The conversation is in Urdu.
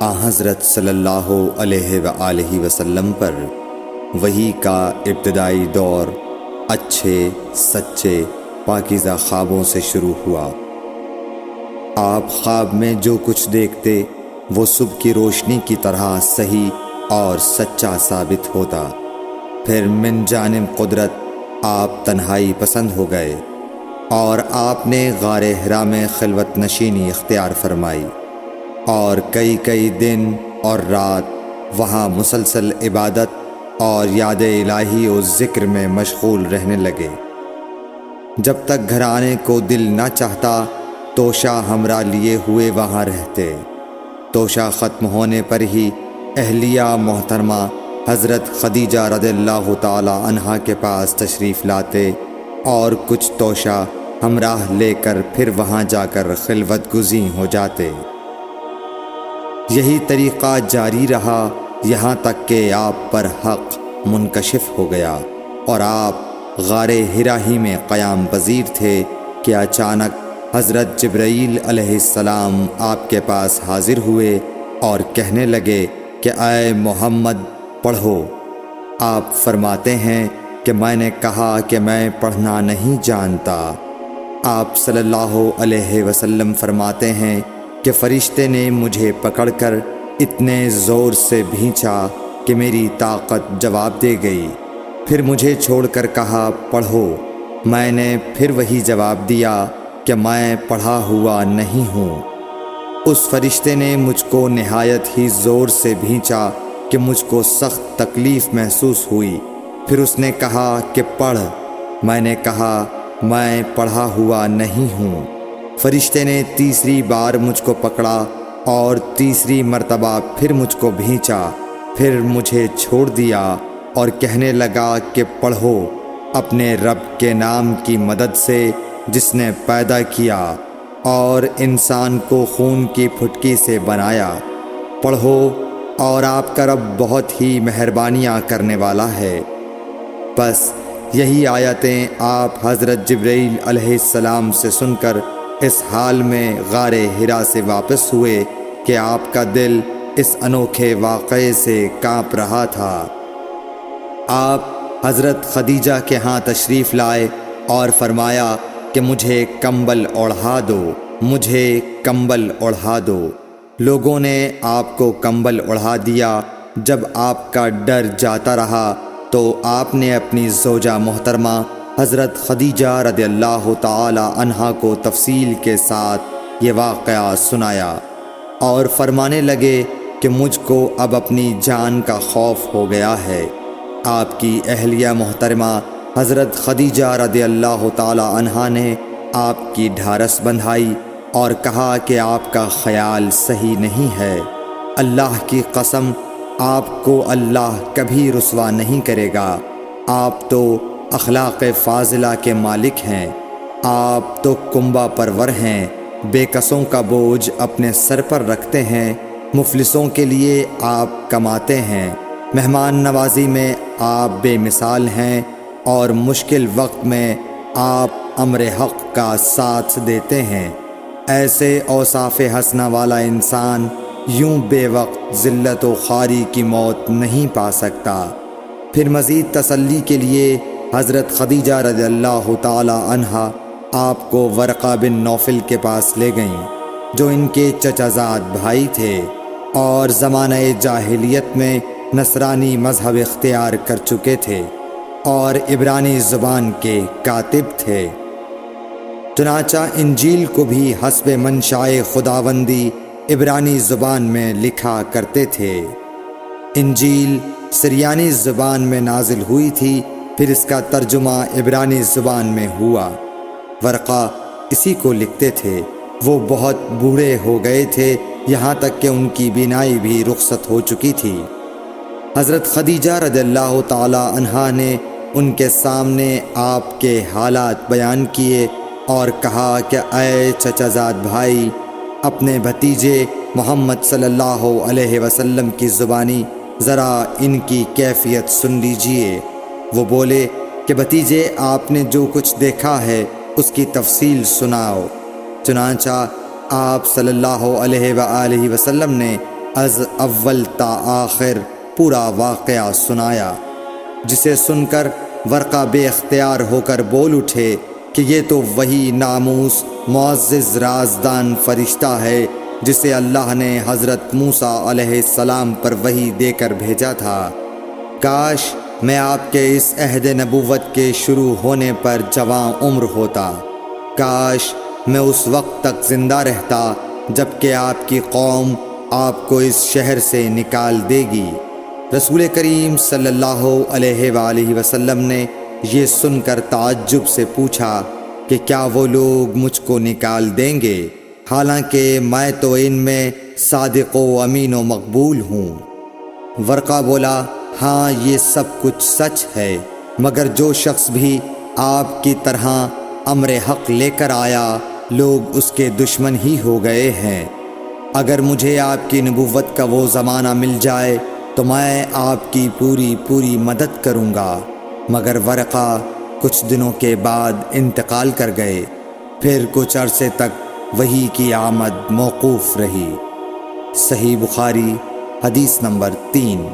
حضرت صلی اللہ علیہ وآلہ وسلم پر وحی کا ابتدائی دور اچھے سچے پاکیزہ خوابوں سے شروع ہوا۔ آپ خواب میں جو کچھ دیکھتے وہ صبح کی روشنی کی طرح صحیح اور سچا ثابت ہوتا۔ پھر من جانب قدرت آپ تنہائی پسند ہو گئے اور آپ نے غار حرا میں خلوت نشینی اختیار فرمائی اور کئی دن اور رات وہاں مسلسل عبادت اور یاد الہی و ذکر میں مشغول رہنے لگے۔ جب تک گھر آنے کو دل نہ چاہتا توشہ ہمراہ لیے ہوئے وہاں رہتے۔ توشہ ختم ہونے پر ہی اہلیہ محترمہ حضرت خدیجہ رضی اللہ تعالی عنہا کے پاس تشریف لاتے اور کچھ توشہ ہمراہ لے کر پھر وہاں جا کر خلوت گزین ہو جاتے۔ یہی طریقہ جاری رہا یہاں تک کہ آپ پر حق منکشف ہو گیا اور آپ غار حرا ہی میں قیام پذیر تھے کہ اچانک حضرت جبرائیل علیہ السلام آپ کے پاس حاضر ہوئے اور کہنے لگے کہ اے محمد پڑھو۔ آپ فرماتے ہیں کہ میں نے کہا کہ میں پڑھنا نہیں جانتا۔ آپ صلی اللہ علیہ وسلم فرماتے ہیں کہ فرشتے نے مجھے پکڑ کر اتنے زور سے بھینچا کہ میری طاقت جواب دے گئی۔ پھر مجھے چھوڑ کر کہا پڑھو۔ میں نے پھر وہی جواب دیا کہ میں پڑھا ہوا نہیں ہوں۔ اس فرشتے نے مجھ کو نہایت ہی زور سے بھینچا کہ مجھ کو سخت تکلیف محسوس ہوئی۔ پھر اس نے کہا کہ پڑھ۔ میں نے کہا میں پڑھا ہوا نہیں ہوں۔ فرشتے نے تیسری بار مجھ کو پکڑا اور تیسری مرتبہ پھر مجھ کو بھینچا۔ پھر مجھے چھوڑ دیا اور کہنے لگا کہ پڑھو اپنے رب کے نام کی مدد سے جس نے پیدا کیا اور انسان کو خون کی پھٹکی سے بنایا۔ پڑھو اور آپ کا رب بہت ہی مہربانیاں کرنے والا ہے۔ بس یہی آیتیں آپ حضرت جبرائیل علیہ السلام سے سن کر اس حال میں غار حرا سے واپس ہوئے کہ آپ کا دل اس انوکھے واقعے سے کانپ رہا تھا۔ آپ حضرت خدیجہ کے ہاں تشریف لائے اور فرمایا کہ مجھے کمبل اوڑھا دو، مجھے کمبل اوڑھا دو۔ لوگوں نے آپ کو کمبل اوڑھا دیا۔ جب آپ کا ڈر جاتا رہا تو آپ نے اپنی زوجہ محترمہ حضرت خدیجہ رضی اللہ تعالی عنہا کو تفصیل کے ساتھ یہ واقعہ سنایا اور فرمانے لگے کہ مجھ کو اب اپنی جان کا خوف ہو گیا ہے۔ آپ کی اہلیہ محترمہ حضرت خدیجہ رضی اللہ تعالی عنہا نے آپ کی ڈھارس بندھائی اور کہا کہ آپ کا خیال صحیح نہیں ہے۔ اللہ کی قسم آپ کو اللہ کبھی رسوا نہیں کرے گا۔ آپ تو اخلاق فاضلہ کے مالک ہیں۔ آپ تو کنبہ پرور ہیں، بے کسوں کا بوجھ اپنے سر پر رکھتے ہیں، مفلسوں کے لیے آپ کماتے ہیں، مہمان نوازی میں آپ بے مثال ہیں اور مشکل وقت میں آپ امر حق کا ساتھ دیتے ہیں۔ ایسے اوصاف حسنہ والا انسان یوں بے وقت ذلت و خواری کی موت نہیں پا سکتا۔ پھر مزید تسلی کے لیے حضرت خدیجہ رضی اللہ تعالی عنہا آپ کو ورقہ بن نوفل کے پاس لے گئیں جو ان کے چچا زاد بھائی تھے اور زمانہ جاہلیت میں نصرانی مذہب اختیار کر چکے تھے اور عبرانی زبان کے کاتب تھے۔ چنانچہ انجیل کو بھی حسب منشائے خداوندی عبرانی زبان میں لکھا کرتے تھے۔ انجیل سریانی زبان میں نازل ہوئی تھی، پھر اس کا ترجمہ عبرانی زبان میں ہوا۔ ورقہ اسی کو لکھتے تھے۔ وہ بہت بوڑھے ہو گئے تھے، یہاں تک کہ ان کی بینائی بھی رخصت ہو چکی تھی۔ حضرت خدیجہ رضی اللہ تعالی عنہا نے ان کے سامنے آپ کے حالات بیان کیے اور کہا کہ اے چچا زاد بھائی، اپنے بھتیجے محمد صلی اللہ علیہ وسلم کی زبانی ذرا ان کی کیفیت سن لیجئے۔ وہ بولے کہ بھتیجے آپ نے جو کچھ دیکھا ہے اس کی تفصیل سناؤ۔ چنانچہ آپ صلی اللہ علیہ وآلہ وسلم نے از اول تا آخر پورا واقعہ سنایا، جسے سن کر ورقہ بے اختیار ہو کر بول اٹھے کہ یہ تو وہی ناموس معزز رازدان فرشتہ ہے جسے اللہ نے حضرت موسیٰ علیہ السلام پر وحی دے کر بھیجا تھا۔ کاش میں آپ کے اس عہد نبوت کے شروع ہونے پر جواں عمر ہوتا، کاش میں اس وقت تک زندہ رہتا جب کہ آپ کی قوم آپ کو اس شہر سے نکال دے گی۔ رسول کریم صلی اللہ علیہ وآلہ وسلم نے یہ سن کر تعجب سے پوچھا کہ کیا وہ لوگ مجھ کو نکال دیں گے، حالانکہ میں تو ان میں صادق و امین و مقبول ہوں؟ ورقہ بولا، ہاں یہ سب کچھ سچ ہے، مگر جو شخص بھی آپ کی طرح امر حق لے کر آیا لوگ اس کے دشمن ہی ہو گئے ہیں۔ اگر مجھے آپ کی نبوت کا وہ زمانہ مل جائے تو میں آپ کی پوری مدد کروں گا، مگر ورقہ کچھ دنوں کے بعد انتقال کر گئے، پھر کچھ عرصے تک وحی کی آمد موقوف رہی۔ صحیح بخاری حدیث نمبر 3۔